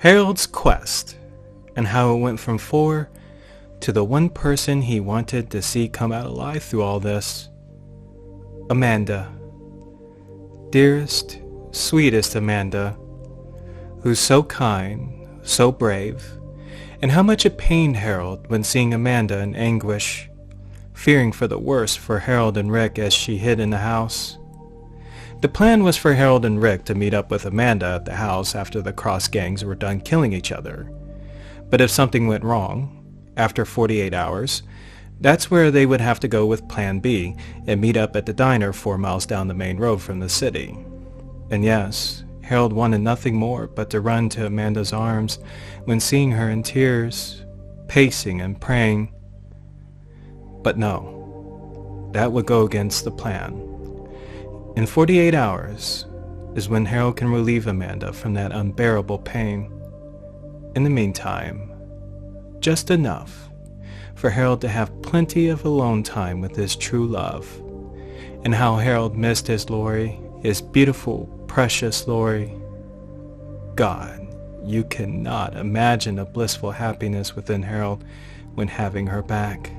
Harold's quest, and how it went from 4 to the one person he wanted to see come out alive through all this. Amanda. Dearest, sweetest Amanda, who's so kind, so brave, and how much it pained Harold when seeing Amanda in anguish, fearing for the worst for Harold and Rick as she hid in the house. The plan was for Harold and Rick to meet up with Amanda at the house after the cross gangs were done killing each other. But if something went wrong, after 48 hours, that's where they would have to go with Plan B and meet up at the diner 4 miles down the main road from the city. And yes, Harold wanted nothing more but to run to Amanda's arms when seeing her in tears, pacing and praying. But no, that would go against the plan. In 48 hours is when Harold can relieve Amanda from that unbearable pain. In the meantime, just enough for Harold to have plenty of alone time with his true love, and how Harold missed his Lori, his beautiful, precious Lori. God, you cannot imagine the blissful happiness within Harold when having her back.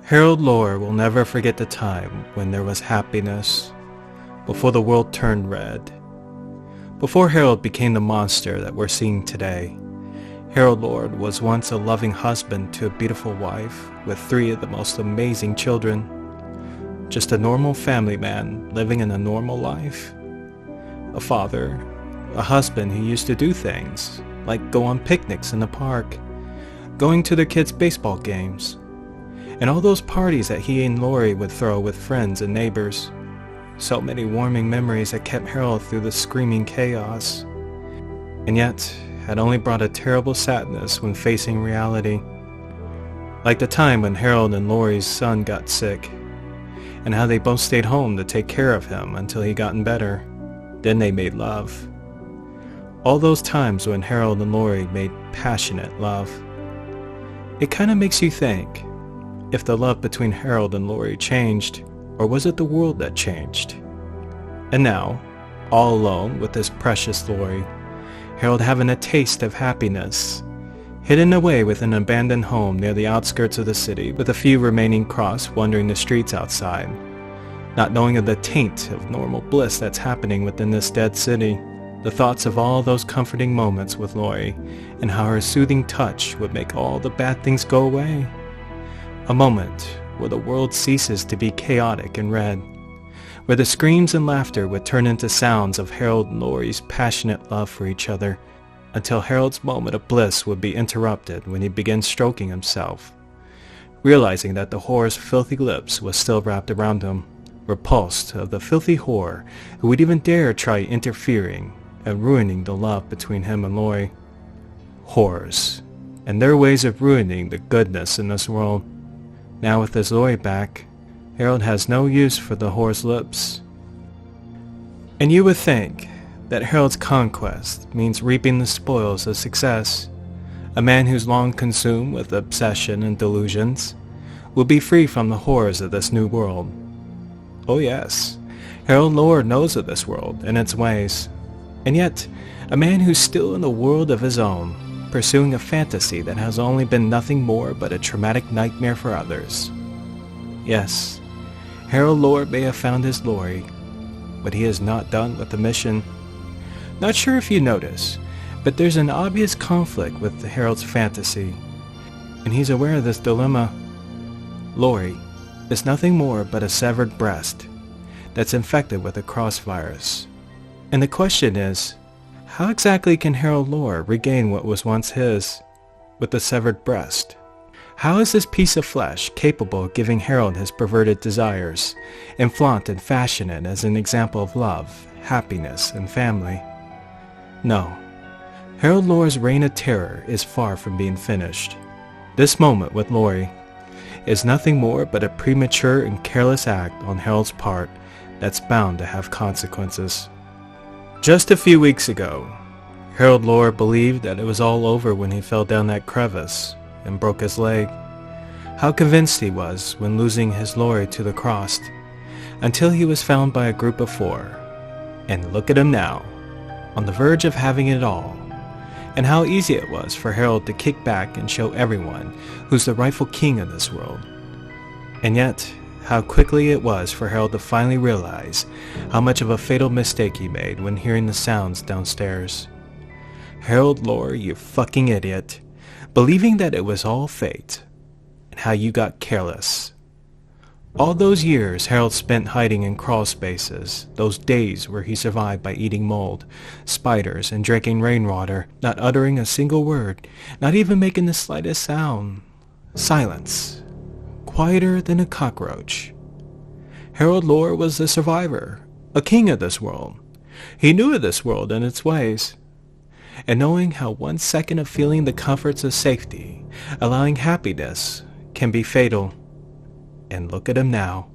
Harold Lore will never forget the time when there was happiness, before the world turned red. Before Harold became the monster that we're seeing today, Harold Lore was once a loving husband to a beautiful wife with 3 of the most amazing children. Just a normal family man living in a normal life. A father, a husband who used to do things like go on picnics in the park, going to their kids' baseball games, and all those parties that he and Lori would throw with friends and neighbors. So many warming memories that kept Harold through the screaming chaos, and yet had only brought a terrible sadness when facing reality. Like the time when Harold and Lori's son got sick, and how they both stayed home to take care of him until he gotten better. Then they made love. All those times when Harold and Lori made passionate love. It kind of makes you think, if the love between Harold and Lori changed, or was it the world that changed? And now, all alone with this precious Lori, Harold having a taste of happiness, hidden away within an abandoned home near the outskirts of the city with a few remaining cross wandering the streets outside, not knowing of the taint of normal bliss that's happening within this dead city. The thoughts of all those comforting moments with Lori, and how her soothing touch would make all the bad things go away. A moment where the world ceases to be chaotic and red, where the screams and laughter would turn into sounds of Harold and Lori's passionate love for each other, until Harold's moment of bliss would be interrupted when he began stroking himself, realizing that the whore's filthy lips was still wrapped around him, repulsed of the filthy whore who would even dare try interfering and ruining the love between him and Lori. Whores, and their ways of ruining the goodness in this world. Now with his Lori back, Harold has no use for the whore's lips. And you would think that Harold's conquest means reaping the spoils of success. A man who's long consumed with obsession and delusions will be free from the horrors of this new world. Oh yes, Harold Lore knows of this world and its ways, and yet a man who's still in a world of his own, pursuing a fantasy that has only been nothing more but a traumatic nightmare for others. Yes, Harold Lore may have found his Lori, but he is not done with the mission. Not sure if you notice, but there's an obvious conflict with Harold's fantasy, and he's aware of this dilemma. Lori is nothing more but a severed breast that's infected with a cross virus. And the question is, how exactly can Harold Lore regain what was once his with the severed breast? How is this piece of flesh capable of giving Harold his perverted desires and flaunt and fashion it as an example of love, happiness, and family? No, Harold Lore's reign of terror is far from being finished. This moment with Lori is nothing more but a premature and careless act on Harold's part that's bound to have consequences. Just a few weeks ago, Harold Lore believed that it was all over when he fell down that crevice and broke his leg. How convinced he was when losing his Lori to the cross, until he was found by a group of 4. And look at him now, on the verge of having it all, and how easy it was for Harold to kick back and show everyone who's the rightful king of this world. And yet, how quickly it was for Harold to finally realize how much of a fatal mistake he made when hearing the sounds downstairs. Harold Lore, you fucking idiot, believing that it was all fate, and how you got careless. All those years Harold spent hiding in crawl spaces, those days where he survived by eating mold, spiders, and drinking rainwater, not uttering a single word, not even making the slightest sound. Silence. Quieter than a cockroach. Harold Lore was the survivor, a king of this world. He knew of this world and its ways. And knowing how 1 second of feeling the comforts of safety, allowing happiness, can be fatal. And look at him now.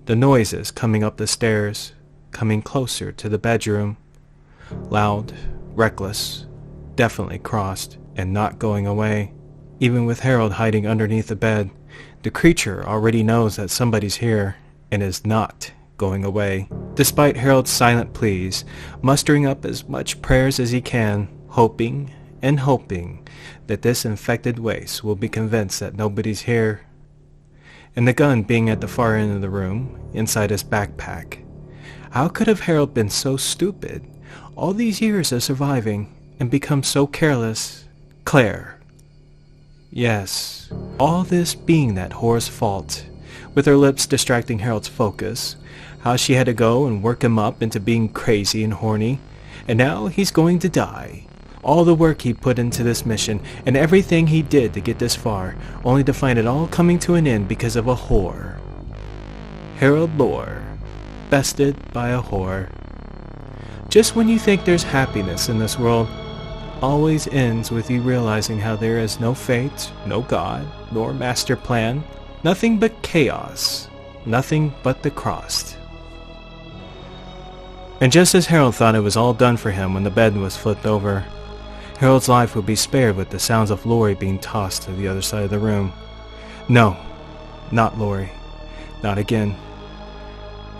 The noises coming up the stairs, coming closer to the bedroom. Loud, reckless, definitely crossed, and not going away. Even with Harold hiding underneath the bed, the creature already knows that somebody's here and is not going away. Despite Harold's silent pleas, mustering up as much prayers as he can, hoping and hoping that this infected waste will be convinced that nobody's here. And the gun being at the far end of the room, inside his backpack. How could have Harold been so stupid, all these years of surviving, and become so careless? Claire. Yes, all this being that whore's fault, with her lips distracting Harold's focus, how she had to go and work him up into being crazy and horny, and now he's going to die. All the work he put into this mission, and everything he did to get this far, only to find it all coming to an end because of a whore. Harold Lore, bested by a whore. Just when you think there's happiness in this world, always ends with you realizing how there is no fate, no God, nor master plan, nothing but chaos, nothing but the cross. And just as Harold thought it was all done for him when the bed was flipped over, Harold's life would be spared with the sounds of Lori being tossed to the other side of the room. No, not Lori. Not again.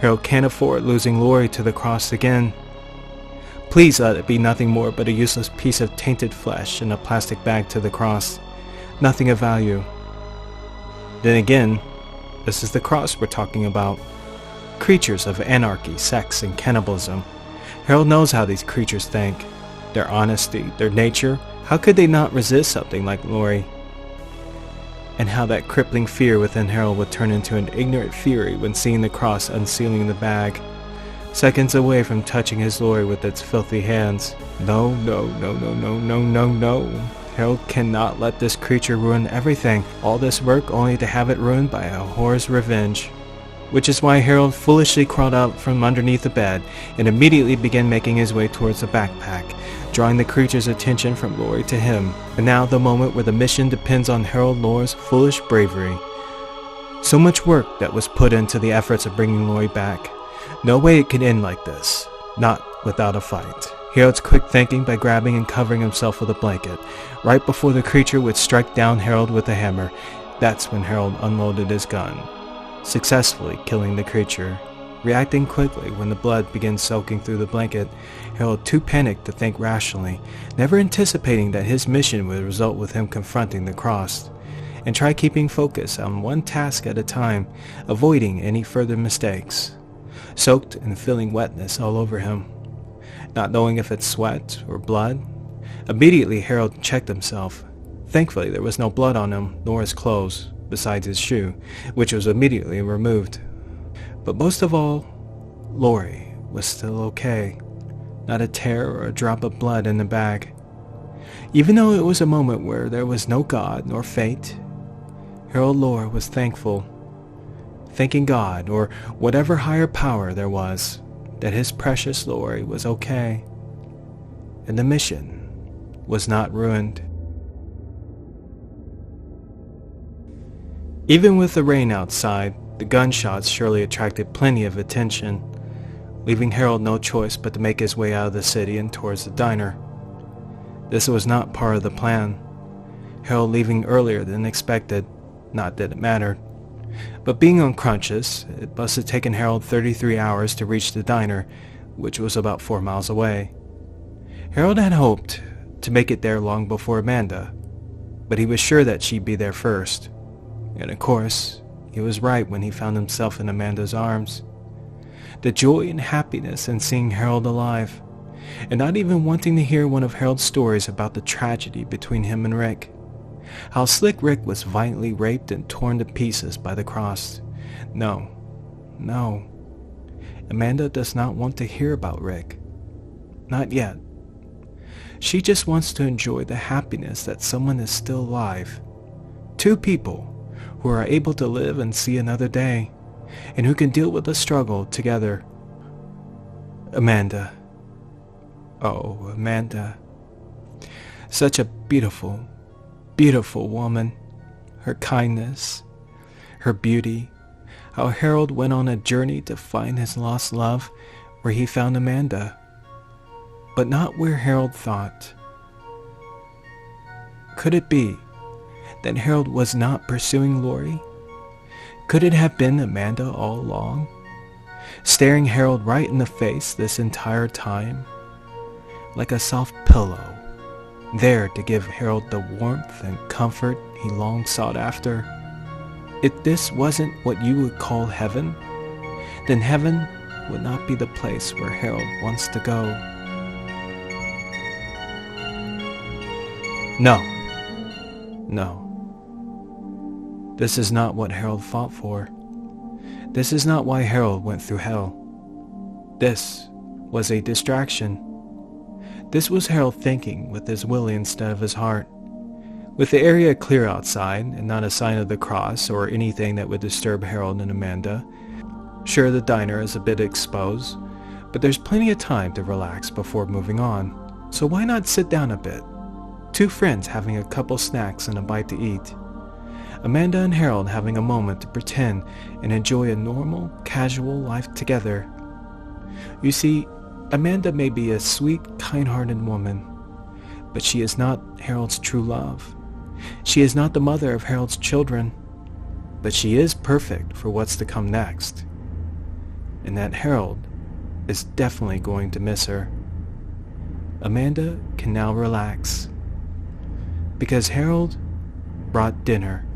Harold can't afford losing Lori to the cross again. Please let it be nothing more but a useless piece of tainted flesh in a plastic bag to the cross. Nothing of value. Then again, this is the cross we're talking about. Creatures of anarchy, sex, and cannibalism. Harold knows how these creatures think. Their honesty, their nature. How could they not resist something like Lori? And how that crippling fear within Harold would turn into an ignorant fury when seeing the cross unsealing the bag. Seconds away from touching his Lori with its filthy hands. No, no, no, no, no, no, no, no. Harold cannot let this creature ruin everything. All this work only to have it ruined by a whore's revenge. Which is why Harold foolishly crawled out from underneath the bed and immediately began making his way towards the backpack, drawing the creature's attention from Lori to him. And now the moment where the mission depends on Harold Lore's foolish bravery. So much work that was put into the efforts of bringing Lori back. No way it could end like this. Not without a fight. Harold's quick thinking by grabbing and covering himself with a blanket. Right before the creature would strike down Harold with a hammer, that's when Harold unloaded his gun, successfully killing the creature. Reacting quickly when the blood began soaking through the blanket, Harold too panicked to think rationally, never anticipating that his mission would result with him confronting the cross, and try keeping focus on one task at a time, avoiding any further mistakes. soaked and feeling wetness all over him. Not knowing if it's sweat or blood, immediately Harold checked himself. Thankfully, there was no blood on him, nor his clothes, besides his shoe, which was immediately removed. But most of all, Lori was still okay. Not a tear or a drop of blood in the bag. Even though it was a moment where there was no God nor fate, Harold Lohr was thankful, thanking God or whatever higher power there was, that his precious Lori was okay, and the mission was not ruined. Even with the rain outside, the gunshots surely attracted plenty of attention, leaving Harold no choice but to make his way out of the city and towards the diner. This was not part of the plan, Harold leaving earlier than expected, not that it mattered. But being on crunches, it must have taken Harold 33 hours to reach the diner, which was about 4 miles away. Harold had hoped to make it there long before Amanda, but he was sure that she'd be there first. And of course, he was right when he found himself in Amanda's arms. The joy and happiness in seeing Harold alive, and not even wanting to hear one of Harold's stories about the tragedy between him and Rick. How Slick Rick was violently raped and torn to pieces by the cross. No. Amanda does not want to hear about Rick. Not yet. She just wants to enjoy the happiness that someone is still alive. 2 people who are able to live and see another day, and who can deal with the struggle together. Amanda. Oh, Amanda. Such a beautiful woman. Her kindness, her beauty, how Harold went on a journey to find his lost love where he found Amanda. But not where Harold thought. Could it be that Harold was not pursuing Lori? Could it have been Amanda all along, staring Harold right in the face this entire time, like a soft pillow, there to give Harold the warmth and comfort he long sought after? If this wasn't what you would call heaven, then heaven would not be the place where Harold wants to go. No. This is not what Harold fought for. This is not why Harold went through hell. This was a distraction. This was Harold thinking with his will instead of his heart. With the area clear outside, and not a sign of the cross or anything that would disturb Harold and Amanda. Sure, the diner is a bit exposed, but there's plenty of time to relax before moving on. So why not sit down a bit? 2 friends having a couple snacks and a bite to eat. Amanda and Harold having a moment to pretend and enjoy a normal, casual life together. You see, Amanda may be a sweet, kind-hearted woman, but she is not Harold's true love. She is not the mother of Harold's children, but she is perfect for what's to come next. And that Harold is definitely going to miss her. Amanda can now relax, because Harold brought dinner.